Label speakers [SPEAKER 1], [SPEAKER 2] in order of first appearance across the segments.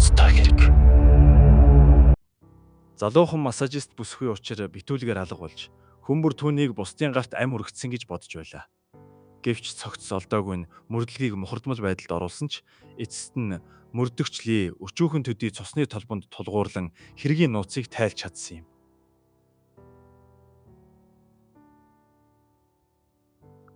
[SPEAKER 1] ноцтой хэрэг. Залуухан массажист бүсгүй учир битүүлгээр алга болж хүмүүр түүнийг бусдын гарт ам өргөцсөн гэж бодож байлаа. Гэвч цогц олдоогүй нь мөрдлөгийг мухардмал байдалд оруулсан ч эцэст нь мөрдөгчлий өчүүхэн төдий цусны толбонд тулгуурлан хэргийн нууцыг тайлж чадсан юм.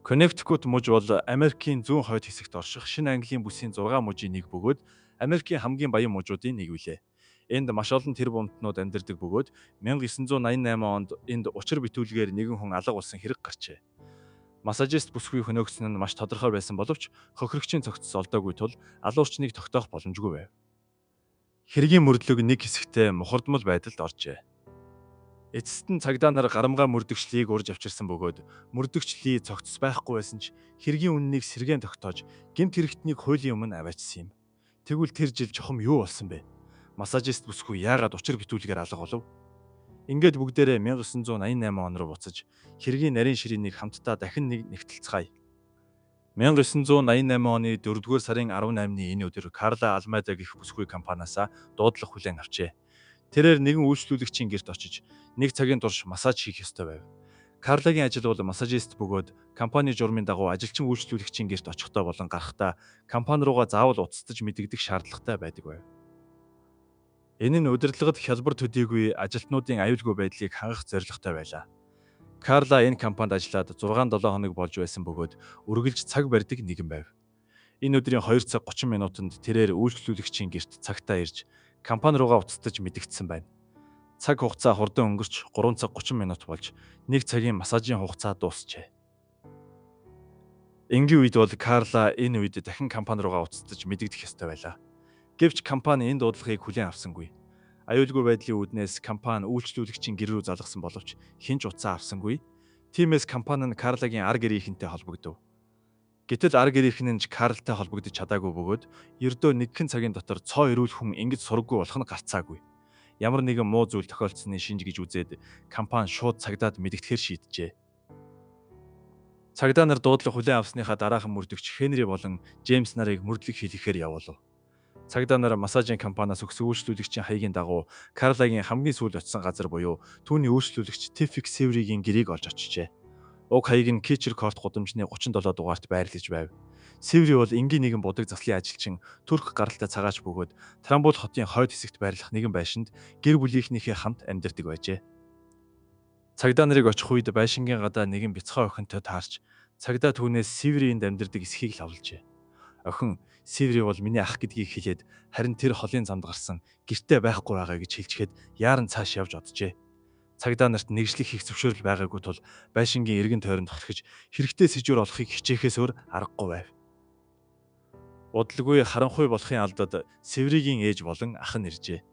[SPEAKER 1] Коннектикут муж бол Америкийн зүүн хойд хэсэгт орших Шинэ Английн бүсийн 6 мужийн нэг бөгөөд Америкийн хамгийн баян мужуудын нэг билээ. Энд маш олон тэр бомтнууд амьдардаг бөгөөд 1988 онд энд учир битүүлгээр нэгэн хүн алга болсон хэрэг гарчээ. Массажист бүсгүй хөнөөгсөн нь маш тодорхой байсан боловч хохирогчийн цогцос олдоогүй тул алуурчныг тогтоох боломжгүй байв. Хэргийн мөрдлөг нэг хэсэгтээ мухардмал байдалд оржээ. Эцэст нь цагдаа нар гарамгаа мөрдөгчлийг урьж авчирсан бөгөөд мөрдөгчлий цогцос байхгүй байсан ч хэргийн үннийг сэргээн тогтоож гэмт хэрэгтнийг хуулийн өмнө аваачсан юм. Тэгвэл тэр жил чухам юу болсон бэ? Массажист бүсгүй яагаад учир битүүлгээр алга болов? Ингээд бүгдээрээ 1988 он руу буцаж хэргийн нарийн ширээнийг хамтдаа дахин нэгтэлцгаая. 1988 оны 4-р сарын 18-ны энэ өдөр Карла Алмайда гэх бүсгүй компаниас дуудлага хүлээн авчээ. Тэрээр нэгэн үйлчлүүлэгчийн гэрт очиж нэг цагийн турш массаж хийх ёстой байв. Карлагийн ажил бол массажист бөгөөд компани журмын дагуу ажилчин үйлчлүүлэгчийн гэрт очихдоо болон гарахдаа компани руугаа заавал уцтаж мэдэгдэх шаардлагатай байдаг байв. Энэ нь удирдлагад хялбар төдийгүй ажилтнуудын аюулгүй байдлыг хангах зорилготой байлаа. Карла энэ компанид ажиллаад 6-7 хоног болж байсан бөгөөд үргэлж цаг барьдаг нэгэн байв. Энэ өдрийн 2 цаг 30 минутанд тэрээр үйлчлүүлэгчийн гэрт цагтаа ирж компани руугаа уцтаж мэдэгдсэн байна. Цаг хугацаа хурдан өнгөрч 3 цаг 30 минут болж 1 цагийн массажийн хугацаа дуусчээ. Энгийн үед бол Карла энэ үед дахин компани руугаа уцтаж мэдэгдэх ёстой байлаа. Гэвч компани энэ дуудлагыг хүлээн авсангүй. Аюулгүй байдлын үүднээс компани үйлчлүүлэгчийн гэр рүү залгасан боловч хэн ч уцаа авсангүй. Тиймээс компани нь Карлагийн ар гэрийнхэнтэй холбогдов. Гэтэл ар гэрийнхэн нь Карлтай холбогдож чадаагүй бөгөөд ердөө нэгэн цагийн дотор цоо ирүүл хүн ингэж сургаггүй болох нь гарцаагүй. Ямар нэгэн муу зүйл тохиолдсны шинж гэж үзээд компани шууд цагдаад мэдэгдэхээр шийджээ. Цагдаа нар дуудлага хүлээн авсныхаа дараахан мөрдөгч Хенри болон Джеймс нарыг мөрдлөг хийлгэхээр явуулав. Цагдаа нар массажийн компаниас өгсөн үйлчлүүлэгчийн хаягийн дагуу Карлагийн хамгийн сүүлд очисон газар буюу түүний үйлчлүүлэгч Тифик Севригийн гэрийг олж очижээ. Уг хаяг нь Кичер Корт гудамжны 37 дугаарт байрлаж байв. Севри бол энгийн нэгэн будаг заслын ажилчин Турк гаралтай цагаач бөгөөд Трамбул хотын хойд хэсэгт байрлах нэгэн байшинд гэр бүлийнхнийхээ хамт амьдардаг байжээ. Цагдаа нарыг очих үед байшингийн гадаа нэгэн бяцхан охинтой таарч цагдаа түүнээс Севринд амьдардаг эсхийг лавлжээ. Охин Севри бол миний ах гэдгийг хэлээд харин тэр холын замд гарсан гэртээ байхгүй байгаа гэж хэлчихэд яаран цааш явж оджээ. Цагдаа нарт нэгжлэх хийх зөвшөөрөл байгаагүй тул байшингийн эргэн тойронд хорхиж хэрэгтэй сэжүүр олохыг хичээхээс өөр аргагүй байв. Удалгүй харанхуй болохын алдад Севригийн ээж болон ах нь иржээ.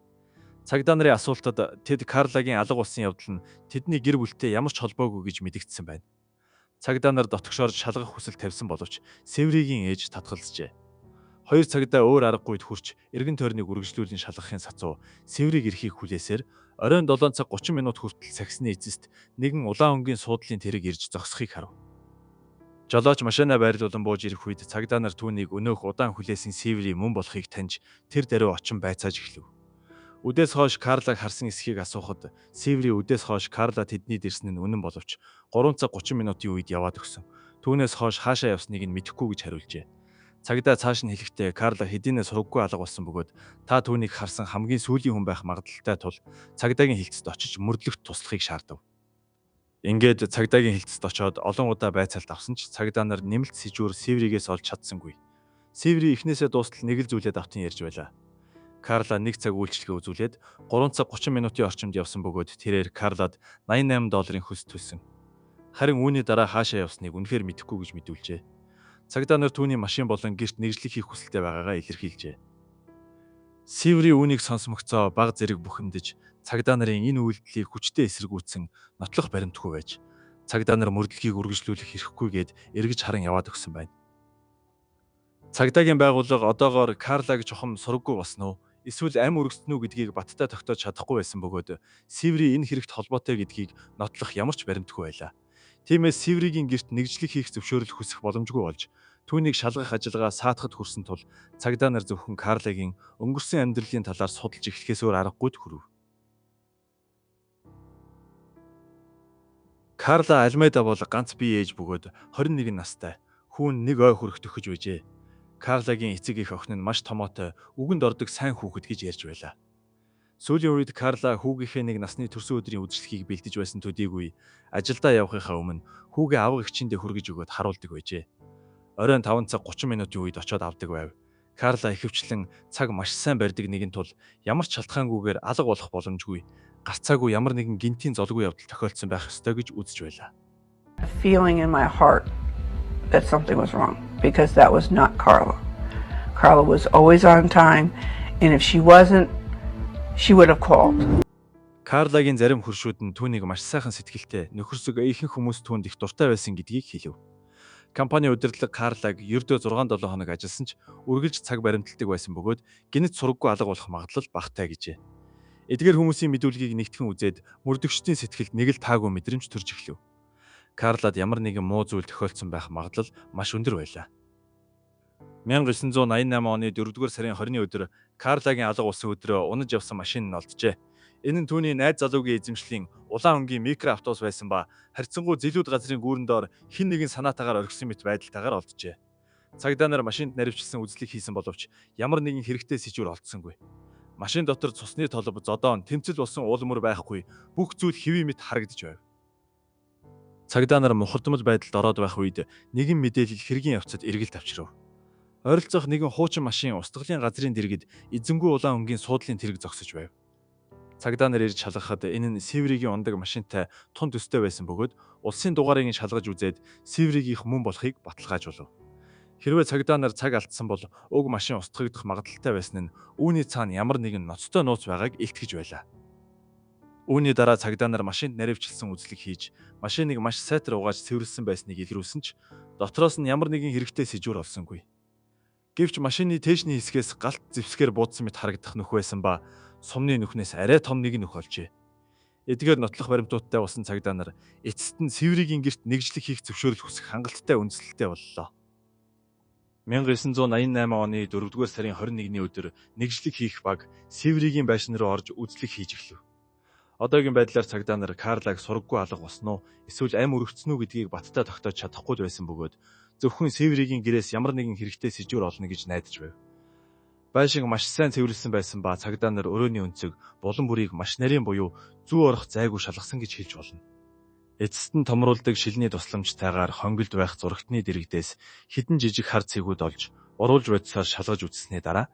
[SPEAKER 1] Цагдаа нарын асуултад тэд Карлагийн алга болсон явдал нь тэдний гэр бүлтэй ямар ч холбоогүй гэж мэдэгдсэн байна. Цагдаа нар дотгошоор шалгах хүсэл тавьсан боловч Севригийн ээж татгалзжээ. Хоёр цагдаа өөр аргагүйд хурч эргэн тойрныг үргэлжлүүлэн шалгахын сацуу Севриг эрхийг хүлээсээр оройн 7 цаг 30 минут хүртэл сагсны эцэст нэгэн улаан өнгийн суудлын тэрэг ирж зогсохыг харав. Жолооч машинаа байрлуулан бууж ирэх үед цагдаа нар түүнийг өнөөх удаан хүлээсэн Севри мөн болохыг таньж тэр даруй очин байцааж эхлэв. Үдээс хойш Карлаг харсан эсхийг асуухад Севри үдээс хойш Карла тэдний дэрсэн нь үнэн боловч 3 цаг 30 минутын үед яваад өгсөн. Түүнээс хойш хаашаа явсныг нь мэдэхгүй гэж хариулжээ. Цагдаа цааш нь хэлэхдээ Карла хэдийнэ сургаггүй алга болсон бөгөөд та түүнийг харсан хамгийн сүүлийн хүн байх магадлалтай тул цагдаагийн хэлцэд очиж мөрдлөгт туслахыг шаардав. Ингээд цагдаагийн хэлцэд очоод олон удаа байцаалт авсан ч цагдаа нар нэмэлт сэжүүр Севригээс олж чадсангүй. Севри эхнээсээ дуустал нэг л зүйлээд автан ярьж байлаа. Карла 1 цаг үйлчлэгээ үзүүлээд 3 цаг 30 минутын орчимд явсан бөгөөд тэрээр Карлад $88 хөс төлсөн. Харин үүний дараа хаашаа явсныг үнэхээр мэдэхгүй гэж мэдүүлжээ. Цагдаа нар түүний машин болон гэрт нэгжлэх хийх хүсэлтэй байгаагаа илэрхийлжээ. Севри үүнийг сонсмогцоо баг зэрэг бухимдаж цагдаа нарын энэ үйлдэлийг хүчтэй эсэргүүцсэн нотлох баримтгүй байж цагдаа нар мөрдлөгийг үргэлжлүүлэх хэрэггүйгээд эргэж харан яваад өгсөн байна. Цагдаагийн байгууллага одоогоор Карлаг чухам сургаггүй болсон уу? Эсвэл ам өргөсөн үү гэдгийг баттай тогтоож чадахгүй байсан бөгөөд Севри энэ хэрэгт холбоотой гэдгийг нотлох ямар ч баримтгүй байлаа. Тиймээс Севригийн гэрт нэгжлэх хийх зөвшөөрөл хүсэх боломжгүй болж Түүнийг шалгах ажиллагаа саатахад хүрсэн тул цагдаа нар зөвхөн Карлагийн өнгөрсөн амьдралын талаар судалж эхлэхээс өөр аргагүйд хүрв. Карла Альмеда бол ганц бие ээж бөгөөд 21 настай. Хүүн нэг ой хүрэх төхөж байжээ. Карлагийн эцэг эх охин нь маш томоотой, үгэнд ордог сайн хүүхэд гэж ярьж байлаа. Сүүлийн үед Карла хүүгийнхээ нэг насны төрсөн өдрийн үдшилтгийг бэлдэж байсан төдийгүй ажилдаа явахынхаа өмнө хүүгээ авга эгчиндээ хүргэж өгөөд харуулдаг байжээ. Оройн 5 цаг 30 минутын үед очиод авдаг байв. Карла ихэвчлэн цаг маш сайн барьдаг нэгэн тул ямар ч шалтгаангүйгээр алга болох боломжгүй. Гарцаагүй ямар нэгэн гинтийн золгүй явдал тохиолдсон байх ёстой гэж үзэж байлаа.
[SPEAKER 2] Feeling in my heart that something was wrong because that was not Carla. Carla was always on time and if she wasn't, she would have called.
[SPEAKER 1] Карлагийн зарим хөршүүд нь түүнийг маш сайхан сэтгэлтэй, нөхөрсөг ихэнх хүмүүс түүнд их дуртай байсан гэдгийг хэлв. Компани удирдлага Карлаг ердөө 6-7 хоног ажилласан ч үргэлж цаг баримталдаг байсан бөгөөд гинэт сураггүй алга болох магадлал багатай гэжээ. Эдгээр хүмүүсийн мэдүүлгийг нэгтгэн үзээд мөрдөгчдийн сэтгэлд нэг л таагүй мэдрэмж төрж эхлэв. Карлад ямар нэгэн муу зүйл тохиолдсон байх магадлал маш өндөр байлаа. 1988 оны 4-р сарын 20-ны өдөр Карлагийн алга болсон өдрөө унаж явсан машин нь олджээ. Энэ нь түүний найз залуугийн эзэмшлийн улаан өнгийн микроавтобус байсан ба харьцангуй зэлүүд газрын гүүрэн доор хэн нэгэн санаатаагаар орхисон мэт байдалтайгаар олджээ. Цагдаа нар машинд наривчилсан үзлэг хийсэн боловч ямар нэгэн хэрэгтэй сэжүүр олдсонгүй. Машин дотор цусны толб, зодоон, тэмцэл болсон уулмөр байхгүй, бүх зүйл хэвээ мэт харагдаж байв. Цагдаа нар мухардмал байдалд ороод байх үед нэгэн мэдээлэл хэргийн явцад эргэлт авчирв. Ойролцоох нэгэн хуучин машин устгалын газрын дэргэд эзэнгүй улаан өнгийн суудлын тэрэг зогсож байв. Цагдаа нар ирж шалгахад энэ нь Севригийн ундаг машинтай тун төстэй байсан бөгөөд улсын дугаарыг шалгаж үзээд Севригийнх мөн болохыг баталгаажуулв. Хэрвээ цагдаа нар цаг алдсан бол уг машин устгагдах магадлалтай байсан нь үүний цаана ямар нэгэн ноцтой нууц байгааг илтгэж байлаа. Үүний дараа цагдаа нар машинд наривчилсан үзлэг хийж, машиныг маш сайтар угааж цэвэрлсэн байсныг илрүүлсэн ч дотроос нь ямар нэгэн хэрэгтэй сэжүүр олсонгүй. Гэвч машины тээшний хэсгээс галт зэвсгээр буудсан мэт харагдах нөх байсан ба сумны нүхнээс арай том нэг нөх олжээ. Эдгээр нотлох баримтуудтай болсон цагдаа нар эцэст нь Севригийн гэрт нэгжлэг хийх зөвшөөрөл хүсэх хангалттай үндслэлтэй боллоо. 1988 оны 4-р сарын 21-ний өдөр нэгжлэг хийх баг Севригийн байшин руу орж үзлэг хийж эхлэв. Одоогийн байдлаар цагдаа нар Карлаг сураггүй алга болсон уу, эсвэл амь өргөцсөн үү гэдгийг баттай тогтоож чадахгүй байсан бөгөөд зөвхөн Севригийн гэрээс ямар нэгэн хэрэгтэй сэжүүр олно гэж найдаж байв. Байшинг маш сайн цэвэрлсэн байсан ба цагдаа нар өрөөний өнцөг, булан бүрийг маш нарийн буюу зүү орох зайгүй шалгасан гэж хэлж болно. Эцэст нь томруулдаг шилний тусламжтайгаар хонгилд байх зурагтны дэрэгдээс хідэн жижиг хар цэгүүд олж, уруулж бодисоор шалгаж үзсний дараа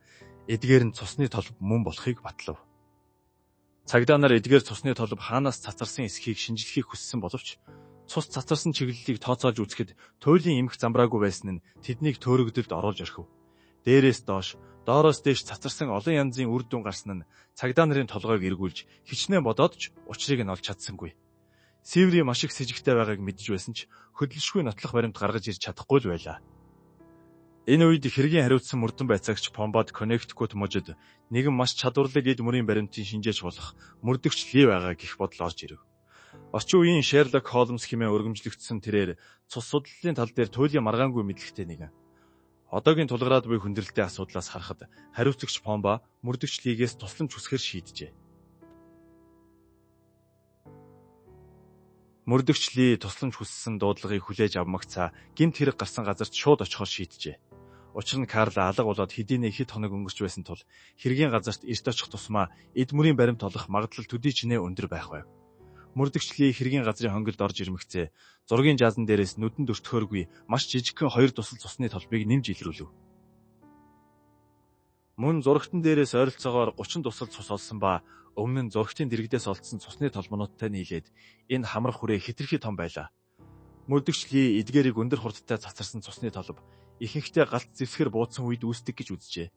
[SPEAKER 1] эдгээр нь цусны толб мөн болохыг батлав. Цагдаа нар эдгээр цусны толб хаанаас цацарсан эсхийг шинжлэхийг хүссэн боловч цус цацарсан чиглэлийг тооцоолж үзэхэд туйлын эмх замбраагүй байсан нь тэднийг төөрөгдөлд оруулж орхив. Дээрээс доош, доороос дээш цацарсан олон янзын үр дүн гарсан нь цагдаа нарын толгойг эргүүлж хичнээн бодоод ч учрыг нь олж чадсангүй. Севри маш их сэжигтэй байгааг мэдж байсан ч хөдөлшгүй нотлох баримт гаргаж ирж чадахгүй л байлаа. Энэ үед хэргийн хариуцсан мөрдөн байцаагч Помбад Коннектикут мужид нэгэн маш чадварлаг эд мөрийн баримтын шинжээч болох мөрдөгч Ли байгаа гэх бодол орж ирэв. Орчин үеийн Шерлок Холмс хэмээн өргөмжлөгдсөн тэрээр цус судлалын тал дээр туйлын маргаангүй мэдлэгтэй нэгэн. Одоогийн тулгараад буй хүндрэлтэй асуудлаас харахад хариуцагч Помба мөрдөгч Лигээс тусламж хүсэхээр шийджээ. Мөрдөгч Ли тусламж хүссэн дуудлагыг хүлээж авмагцаа гэмт хэрэг гарсан газарт шууд очихоор шийджээ. Учир нь Карла алга болоод хэдийнэ хэд хоног өнгөрч байсан тул хэргийн газарт эрт очих тусмаа эд мөрийн баримт олох магадлал төдий чинээ өндөр байх байв. Мөрдөгч Ли хэргийн газрын хонгилд орж ирмэгцээ зургийн жазан дээрээс нүдэнд өртгөхөөргүй маш жижигхэн хоёр тусал цусны толбыг нэмж илрүүлв. Мөн зурагтан дээрээс ойролцоогоор 30 тусал цус олсон ба өмнө нь зурагтын дэрэгдээс олдсон цусны толбонуудтай нийлээд энэ хамрах хүрээ хэтэрхий том байлаа. Мөрдөгч Ли эдгээрийг өндөр хурдтай цацарсан цусны толб ихэнхдээ галт зэвсгэр буудсан үед үүсдэг гэж үзжээ.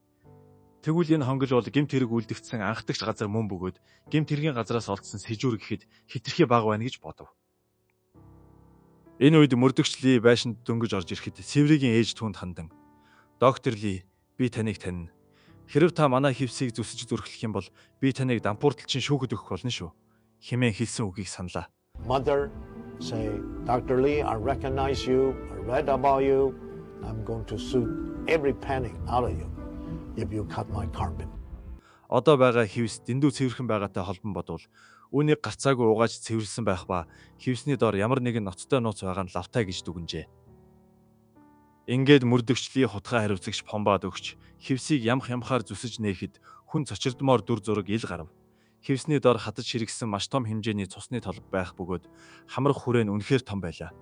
[SPEAKER 1] Тэгвэл энэ хонгил бол гэмт хэрэг үлдэгдсэн анхдагч газар мөн бөгөөд гэмт хэргийн газараас олдсон сэжүүр гэхэд хэтэрхий бага байна гэж бодов. Энэ үед мөрдөгч Ли байшинд дөнгөж орж ирэхэд Севригийн ээж түүнд хандан "Доктор Ли, би таныг танина. Хэрв та манай хевсийг зүсэж зүрхлэх юм бол би таныг дампуурталчин шүүхэд өгөх болно шүү" хэмээн хэлсэн үгийг саналаа.
[SPEAKER 3] Mother say, Dr. Lee, I recognize you. I read about you. I'm going to shoot every penny out of you if you cut my carbon.
[SPEAKER 1] Одоо байгаа хивс дэндүү цэвэрхэн байгаатай холбон бодвол үүнийг гарцаагүй угааж цэвэрлсэн байх ба хивсний доор ямар нэгэн ноцтой нууц байгаа нь лавтай гэж дүгнжээ. Ингээд мөрдөгчлийн хутгаа хариуцагч Помбад өгч хивсийг ямхаар зүсэж нээхэд хүн цочирдмоор дүр зураг ил гарав. Хивсний доор хатаж хэрэгсэн маш том хэмжээний цусны толб байх бөгөөд хамрах хүрээ нь үнэхээр том байлаа.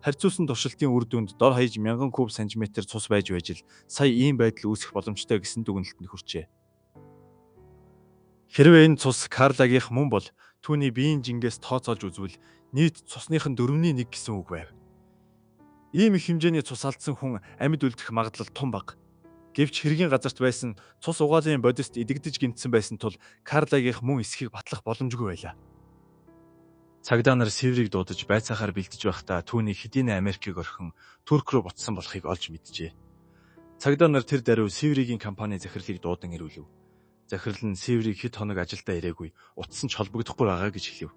[SPEAKER 1] Харьцуулсан туршилтын үр дүнд дор хаяж 1000 куб сантиметр цус байж л сая ийм байдал үүсэх боломжтой гэсэн дүгнэлтэнд хүрчээ. Хэрвээ энэ цус Карлагийнх мөн бол түүний биеийн жингээс тооцоолж үзвэл нийт цусныхын 1/4 гэсэн үг байв. Ийм их хэмжээний цус алдсан хүн амьд үлдэх магадлал том бага. Гэвч хэргийн газарт байсан цус угаалын бодист идэгдэж гинтсэн байсан тул Карлагийнх мөн эсхийг батлах боломжгүй байлаа. Цагдаа нар Севрийг дуудаж байцаахаар бэлдэж байхдаа түүний хэдийн Америкийг орхин Турк руу буцсан болохыг олж мэджээ. Цагдаа нар тэр даруй Севригийн компани захирлыг дуудан ирүүлв. Захирал нь Севрийг хэд хоног ажилдаа ирээгүй, утсан ч холбогдохгүй байгаа гэж хэлв.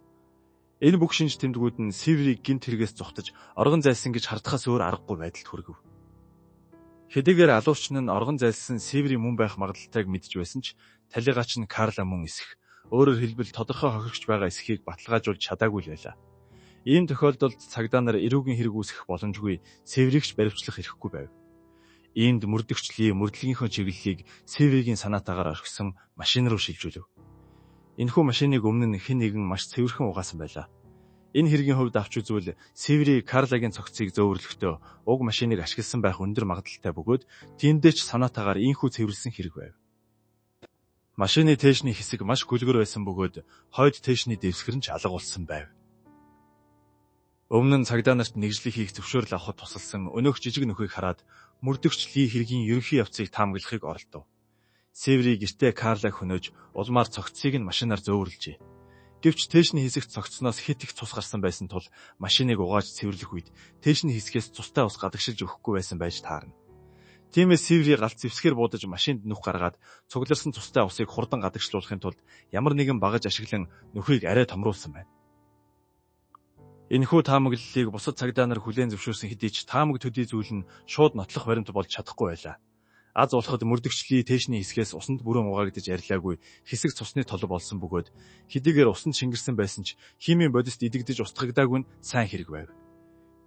[SPEAKER 1] Энэ бүх шинж тэмдгүүд нь Севрийг гинт хэрэгээс зугтаж оргон зайлсан гэж хардахаас өөр аргагүй байдалд хүргэв. Хэдийгээр алуучны нь оргон зайлсан Севри мөн байх магадлалтайг мэдж байсан ч талигаач нь Карла мөн эсэх. Өөрөөр хэлбэл тодорхой хохирогч байгаа эсхийг баталгаажуулж чадаагүй л байлаа. Ийм тохиолдолд цагдаа нар эрүүгийн хэрэг үүсгэх боломжгүй Севригч баривчлах эрхгүй байв. Иймд мөрдөгчлийн мөрдлөгийнхөө чиглэлийг Севригийн санаатаагаар орхисон машин руу шилжүүлв. Энэхүү машиныг өмнө нь хэн нэгэн маш цэвэрхэн угаасан байлаа. Энэ хэргийн хувьд авч үзвэл Севри Карлагийн цогцыг зөөвөрлөхдөө уг машиныг ашигласан байх өндөр магадлалтай бөгөөд тиймдээ ч санаатаагаар ийхүү цэвэрлсэн хэрэг байв. Машины тээшний хэсэг маш гүлгэр байсан бөгөөд хойд тээшний дэвсгэр нь ч алга болсон байв. Өмнө нь цагдаа нарт нэгжлэг хийх зөвшөөрөл авахд тусалсан өнөөх жижиг нөхөйг хараад мөрдөгчлийн хэргийн ерөнхий явцыг таамаглахыг оролдов. Севри гэртээ Карлаг хөнөөж улмаар цогцсыг нь машинаар зөөвөрлжээ. Гэвч тээшний хэсэгт цогцсноос хит их цус гарсан байсан тул машиныг угааж цэвэрлэх үед тээшний хэсгээс цустай ус гадагшилж өгөхгүй байсан байж таарна. Тиймээс Севри галт зэвсгээр буудаж машинд нүх гаргаад цугларсан цустай усыг хурдан гадагшлуулахын тулд ямар нэгэн багаж ашиглан нөхрийг арай томруулсан байна. Энэхүү таамаглалыг бусад цагдаа нар хүлээн зөвшөөрсөн хэдий ч таамаг төдий зүйл нь шууд нотлох баримт болж чадахгүй байлаа. Аз болоход мөрдөгчлийн тээшний хэсгээс усанд бүрэн угаагдаж арилаагүй хэсэг цусны толб болсон бөгөөд хэдийгээр усанд шингэрсэн байсан ч химийн бодист идэгдэж устгагдаагүй нь сайн хэрэг байв.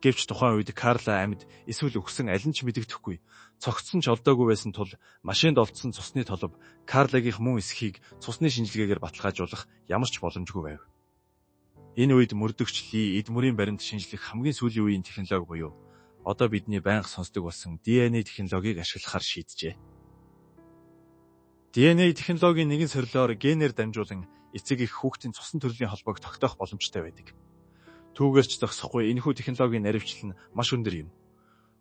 [SPEAKER 1] Гэвч тухайн үед Карла амьд эсвэл өгсөн аль нь ч мэдэгдэхгүй. Цогцсон ч олдоогүй байсан тул машинд олдсон цусны толб Карлагийнх мөн эсхийг цусны шинжилгээгээр баталгаажуулах ямар ч боломжгүй байв. Энэ үед мөрдөгчлийн эд мөрийн баримт шинжлэх хамгийн сүүлийн үеийн технологи буюу одоо бидний байнга сонсдог болсон DNA технологиг ашиглахаар шийджээ. DNA технологийн нэгэн сорилоор генээр дамжуулан эцэг их хүүхдийн цусан төрлийн холбоог тогтоох боломжтой байдаг. Түүгээрч зогсохгүй энэхүү технологийн наривчлал нь маш өндөр юм.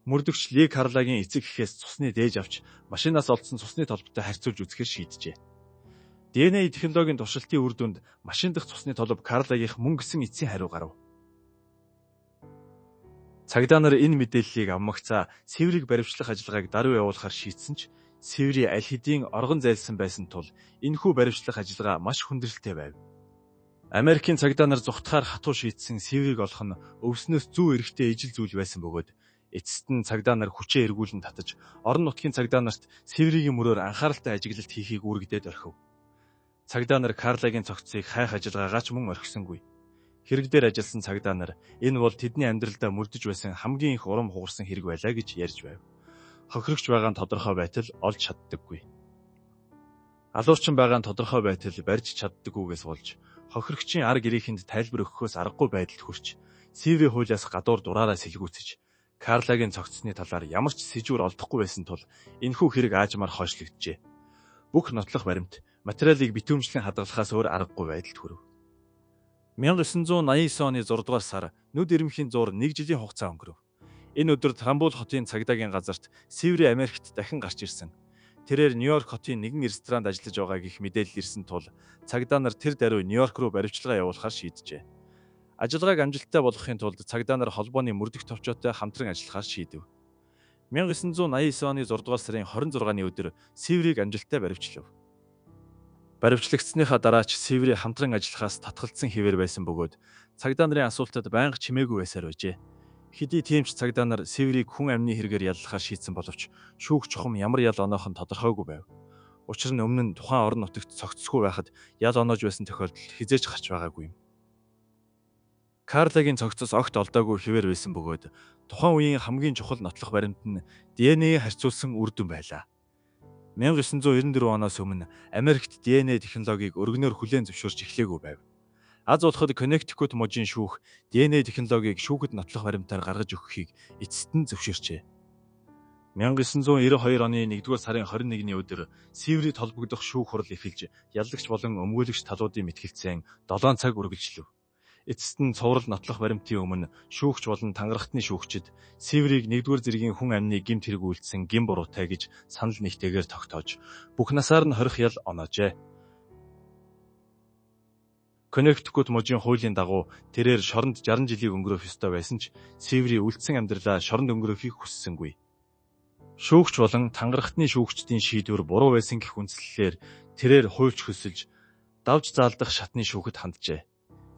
[SPEAKER 1] Мөрдөгч Ли Карлагийн эцэг эхээс цусны дээж авч машинаас олдсон цусны толботой харьцуулж үзэхээр шийджээ. DNA технологийн туршилтын үр дүнд машин дахь цусны толб Карлагийнх мөн гэсэн эцсийн хариу гарав. Цагдаа нар энэ мэдээллийг авмагцаа Севрийг баривчлах ажиллагааг даруй явуулахар шийдсэн ч Севри аль хэдийн оргон зайлсан байсан тул энэхүү баривчлах ажиллагаа маш хүндрэлтэй байв. Америкийн цагдаа нар зүхтахаар хатуу шийдсэн Севрийг олох нь өвснөөс зүү эрэхтэй ижил зүйл байсан бөгөөд эцэст нь цагдаа нар хүчээ эргүүлэн татаж орон нутгийн цагдаа нарт Севригийн мөрөөр анхааралтай ажиглалт хийхийг үүрэгдээд орхив. Цагдаа нар Карлагийн цогцыг хайх ажиллагаагаа ч мөн орхисонгүй. Хэрэг дээр ажилласан цагдаа нар энэ бол тэдний амьдралдаа мөрдөж байсан хамгийн их урам хугарсан хэрэг байлаа гэж ярьж байв. Хохирогч байгаа нь тодорхой байтал олж чаддаггүй. Алуурчин байгаа нь тодорхой байтал барьж чаддаггүйгээс болж хохирогчийн ар гэрээхэнд тайлбар өгөхөөс аргагүй байдалд хүрч Севри хуулиас гадуур дураараа сэлгүүцэж Карлагийн цогцсны талаар ямар ч сэжүүр олдохгүй байсан тул энэхүү хэрэг аажмаар хойшлогджээ. Бүх нотлох баримт материалыг битүүмжлэн хадгалахаас өөр аргагүй байдалд хүрэв. 1989 оны 6 дугаар сар нүд ирмхийн зуур 1 жилийн хугацаа өнгөрөв. Энэ өдөр Трамбул хотын цагдаагийн газарт Севри Америкт дахин гарч ирсэн. Тэрээр Нью-Йорк хотын нэгэн ресторанд ажиллаж байгааг их мэдээлэл ирсэн тул цагдаа нар тэр даруй Нью-Йорк руу баривчилгаа явуулахар шийджээ. Ажиллагааг амжилттай болгохын тулд цагдаа нар холбооны мөрдөх товчоотой хамтран ажиллахаар шийдэв. 1989 оны 6 дугаар сарын 26-ны өдөр Севрийг амжилттай баривчлав. Баривчлагдсныхаа дараа ч Севри хамтран ажиллахаас татгалзсан хэвээр байсан бөгөөд цагдаа нарын асуултад байнга чимээгүй байсаар байжээ. Хэдий тийм ч цагдаа нар Северийг хүн амны хэрэгээр яллахаар шийдсэн боловч шүүх чухам ямар ял оноох нь тодорхойгүй байв. Учир нь өмнө нь тухайн орон нутагт цогцсгүй байхад ял оноож байсан тохиолдол хизээж гарч байгаагүй юм. Карлагийн цогцос огт олдоогүй хэвээр байсан бөгөөд тухайн үеийн хамгийн чухал нотлох баримт нь ДНХ харьцуулсан үр дүн байлаа. 1994 оноос өмнө Америкт ДНХ технологиг өргөнөөр хүлээн зөвшөөрч эхлээгүй байв. Аз улсад Connecticut мужийн шүүх ДНХ технологиг шүүхэд нотлох баримтаар гаргаж өгөхийг эцэст нь зөвшөөрчээ. 1992 оны 1-р сарын 21-ний өдөр Северид холбогдох шүүх хурал эхэлж, яллагч болон өмгөөлөгч талуудын мэтгэлцэн 7 цаг үргэлжлэв. Эцэст нь цуврал нотлох баримтын өмнө шүүгч болон тангарахтны шүүгчид Северийг 1-р зэргийн хүн амны гэмт хэрэг үйлдсэн гин буруутай гэж санал нэгтээгээр тогтоож, бүх насаар нь хорих ял оноожээ. Connecticut мужийн хуулийн дагуу тэрээр шоронд 60 жилийг өнгөрөөх ёстой байсан ч Севери үлдсэн амьдралаа шоронд өнгөрөөхийг хүссэнгүй. Шүүгч болон тангарахтны шүүгчдийн шийдвэр буруу байсан гэх үндслэлээр тэрээр хуульч хөсөлж давж заалдах шатны шүүхэд ханджээ.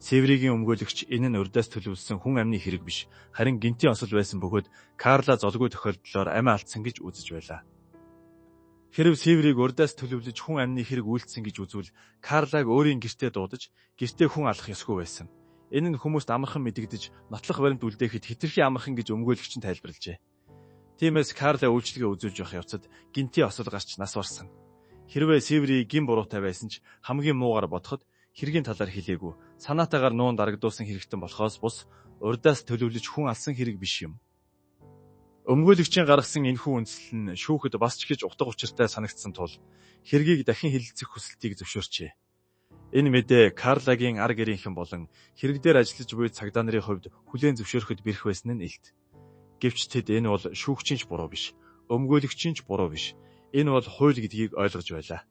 [SPEAKER 1] Северигийн өмгөөлөгч энэ нь урьдаас төлөвлөсөн хүн амны хэрэг биш, харин гинтийн осол байсан бөгөөд Карла золгүй тохиолдлоор амиа алдсан гэж үзэж байлаа. Хэрв Северийг урьдаас төлөвлөж хүн амны хэрэг үйлдсэн гэж үзвэл Карлаг өөрийн гэртээ дуудаж гэртээ хүн алах ёсгүй байсан. Энэ нь хүмүүст амархан мэдэгдэж нотлох баримт үлдээхэд хэтэрхий амархан гэж өмгөөлөгч нь тайлбарлажээ. Тиймээс Карла үйлчлэгээ үзүүлж явах явцад гинтийн осол гарч нас барсан. Хэрвээ Севери гин буруутай байсан ч хамгийн муугаар бодоход хэргийн талаар хэлээгүй, санаатаагаар нуун дарагдуулсан хэрэгтэн болохоос бус урьдаас төлөвлөж хүн алсан хэрэг биш юм. Өмгөөлөгчийн гаргасан энэхүү үндсэл нь шүүхэд бас ч гэж утга учиртай санагдсан тул хэргийг дахин хэлэлцэх хүсэлтийг зөвшөөрчээ. Энэ мэдээ Карлагийн ар гэрийнхэн болон хэрэг дээр ажиллаж буй цагдаа нарын хувьд хүлээн зөвшөөрөхөд бэрх байсан нь илт. Гэвч тэд энэ бол шүүгчийн ч буруу биш, өмгөөлөгчийн ч буруу биш. Энэ бол хууль гэдгийг ойлгож байлаа.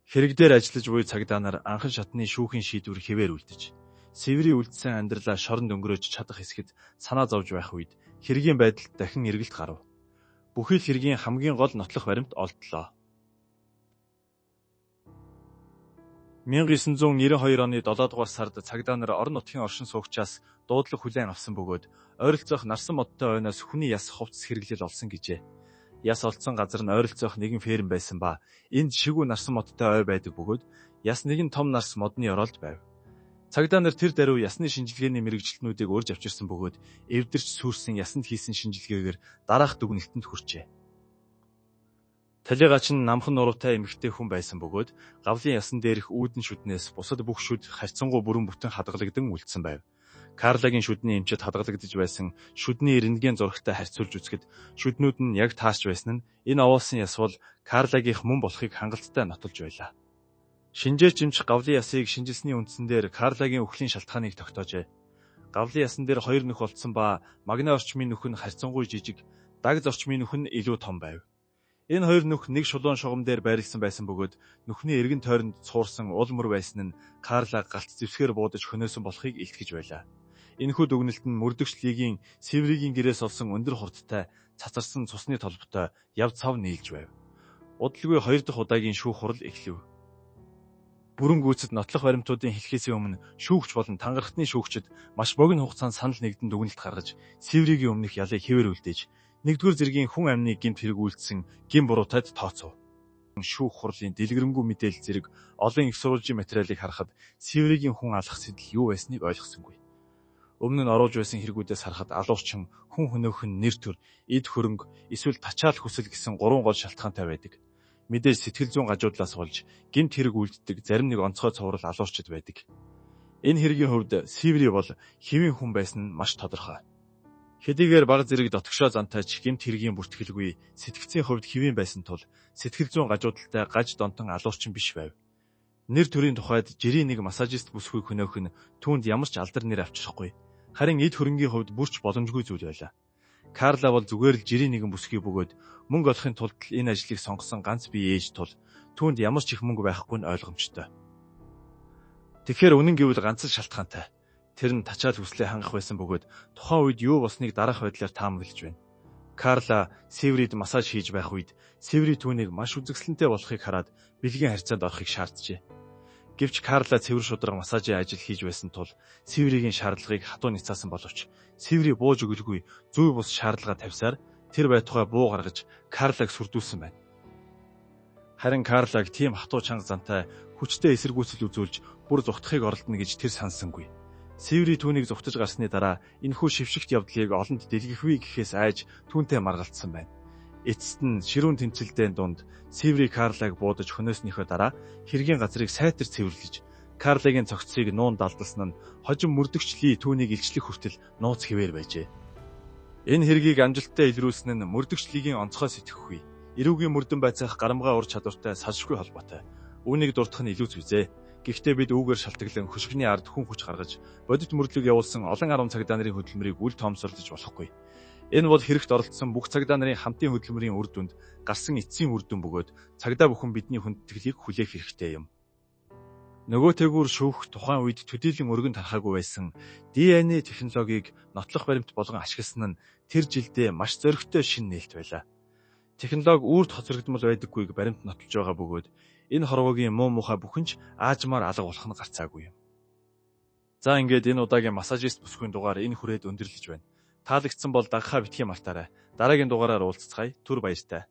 [SPEAKER 1] Хэрэг дээр ажиллаж буй цагдаа нар анхан шатны шүүхийн шийдвэр хэвээр үлдэж, Севери үлдсэн амьдралаа шоронд өнгөрөөж чадах хэсгэд санаа зовж байх үед хэргийн байдалд дахин эргэлт гарав. Бүхий л хэргийн хамгийн гол нотлох баримт олдлоо. 1992 оны 7 дугаар сард цагдаа нар орон нутгийн оршин суугчаас дуудлага хүлээн авсан бөгөөд ойролцоох нарсан модтой ойноос хүний яс хувцас хэрэглэл олсон гэжээ. Яс олдсон газар нь ойролцоох нэгэн ферм байсан ба энд шигүү нарсан модтой ой байдаг бөгөөд яс нэгэн том нарс модны оролд байв. Цагдаа нар тэр даруй ясны шинжилгээний мэрэгжилтнүүдийг урьж авчирсан бөгөөд эвдэрч сүрсэн ясанд хийсэн шинжилгээгээр дараах дүгнэлтэнд хүрчээ. Талигач нь намхан нуруутай эмэгтэй хүн байсан бөгөөд гавлын ясан дээрх үүдэн шүднээс бусад бүх шүд харьцангуй бүрэн бүтэн хадгалагдсан үлдсэн байв. Карлагийн шүдний эмчэд хадгалагдж байсан шүдний рентген зурагтай харьцуулж үзэхэд шүднүүд нь яг таарч байсан нь энэ овоосон яс бол Карлагийнх мөн болохыг хангалттай нотолж байлаа. Шинжээч эмч гавлын ясыг шинжилсний үндсэн дээр Карлагийн үхлийн шалтгааныг тогтоожээ. Гавлын ясан дээр 2 нөх олдсон ба магны орчмын нөх нь харьцангуй жижиг, дагз орчмын нөх нь илүү том байв. Энэ 2 нөх нэг шулуун шугам дээр байрлсан байсан бөгөөд нүхний эргэн тойронд цуурсан уул мөр байсан нь Карла галт зэвсгээр буудаж хөнөөсөн болохыг илтгэж байлаа. Энэхүү дүгнэлт нь мөрдөгч лигийн Севригийн гэрээс олсон өндөр хурдтай цацарсан цусны толботой яв цав нийлж байв. Удалгүй 2 дахь удаагийн шүүх хурал эхлэв. Бүрэн гүйцэд нотлох баримтуудын хэлхээсээ өмнө шүүгч болон тангарахтны шүүгчид маш богино хугацаанд санал нэгдэн дүгнэлт гаргаж Севригийн өмнөх ялыг хэвээр үлдээж 1-р зэргийн хүн амны гэмт хэрэг үйлдсэн гин буруутайд тооцов. Шүүх хурлын дэлгэрэнгүй мэдээлэл зэрэг олон их сурвалжийн материалыг харахад Севригийн хүн алах сэдэл юу байсныг ойлгосонгүй. Өмнө нь оруулж байсан хэрэгүүдээс харахад алуурчин, хүн хөнөөхөн нэр төр, эд хөрөнгө, эсвэл тачаал хүсэл гэсэн 3 гол шалтгаантай байдаг. Мэдээж сэтгэл зүйн гажуудлаас болж гэмт хэрэг үйлддэг зарим нэг онцгой цуврал алуурчид байдаг. Энэ хэргийн хувьд Севери бол хэвийн хүн байсан нь маш тодорхой. Хэдийгээр баг зэрэг дотгошоо зантайч гэмт хэргийн бүртгэлгүй сэтгцийн хувьд хэвийн байсан тул сэтгэл зүйн гажуудалтай гаж донтон алуурчин биш байв. Нэр төрийн тухайд жирийн нэг массажист бүсгүй хөнөөх нь түүнд ямар ч алдар нэр авчрахгүй. Харин эд хөрөнгийн хувьд бүрч боломжгүй зүйл байлаа. Карла бол зүгээр л жирийн нэгэн бүсгүй бөгөөд мөнгө олохын тулд энэ ажлыг сонгосон ганц бие ээж тул түүнд ямар ч их мөнгө байхгүй нь ойлгомжтой. Тэгэхээр үнэн гэвэл ганц л шалтгаантай. Тэр нь тачаал хүслээ хангах байсан бөгөөд тухайн үед юу болсныг дараах байдлаар таамаглаж байна. Карла Северид массаж хийж байх үед Севери түүнийг маш үзэсгэлэнтэй болохыг хараад бэлгийн харьцаанд орохыг шаарджээ. Гэвч Карла цэвэр шударга массажийн ажил хийж байсан тул Севригийн шаардлагыг хатуу няцаасан боловч Севри бууж өгөлгүй зөв бус шаардлага тавьсаар тэр байтугай буу гаргаж Карлаг сүрдүүлсэн байна. Харин Карлаг тийм хатуу чанга зантай хүчтэй эсэргүүцэл үзүүлж бүр зүхтахыг оролдоно гэж тэр сансангүй. Севри түүнийг зүхтаж гарсны дараа энэхүү шившигт явдлыг олонд дэлгэхүй гэхээс айж түүнтэй маргалдсан байна. Эцэст нь ширүүн тэмцэлдийн дунд Севри Карлаг буудаж хөнөөснийхөө дараа хэргийн газрыг сайтар цэвэрлэж Карлагийн цогцсыг нуун далдалсан нь хожим мөрдөгч Ли түүнийг илчлэх хүртэл нууц хэвээр байжээ. Энэ хэргийг амжилттай илрүүлсэн нь мөрдөгч Лигийн онцгой сэтгэхгүй, эрүүгийн мөрдөн байцаах гарамгаа ур чадвартай салшгүй холбоотой. Үүнийг дурдах нь илүү зүйзээ. Гэхдээ бид үүгээр шалтгаглан хөшгөний ард хүн хүч гаргаж бодит мөрдлөг явуулсан олон 10 цагдаа нарын хөдөлмөрийг үл тоомсорлож болохгүй. Энэ бол хэрэгт оролцсон бүх цагдаа нарын хамтын хөдөлмөрийн үр дүнд гарсан эцсийн үр дүн бөгөөд цагдаа бүхэн бидний хүндэтгэлийг хүлээх хэрэгтэй юм. Нөгөө тэгүр шүүх тухайн үед төдийлөн өргөн тархаагүй байсан DNA технологиг нотлох баримт болгон ашигласан нь тэр жилдээ маш зөрөгтэй шинэ нээлт байлаа. Технологи үрд хоцрогдмол байдаггүйг баримт нотолж байгаа бөгөөд энэ хорвоогийн муу мухай бүхэн ч аажмаар алга болох нь гарцаагүй юм. За ингээд энэ удаагийн массажист бүсгүй дугаар энэ хүрээд өндөрлөж байна. Таалагдсан бол дагахаа битгий мартаарай. Дараагийн дугаараар уулзцгаая. Түр баяртай.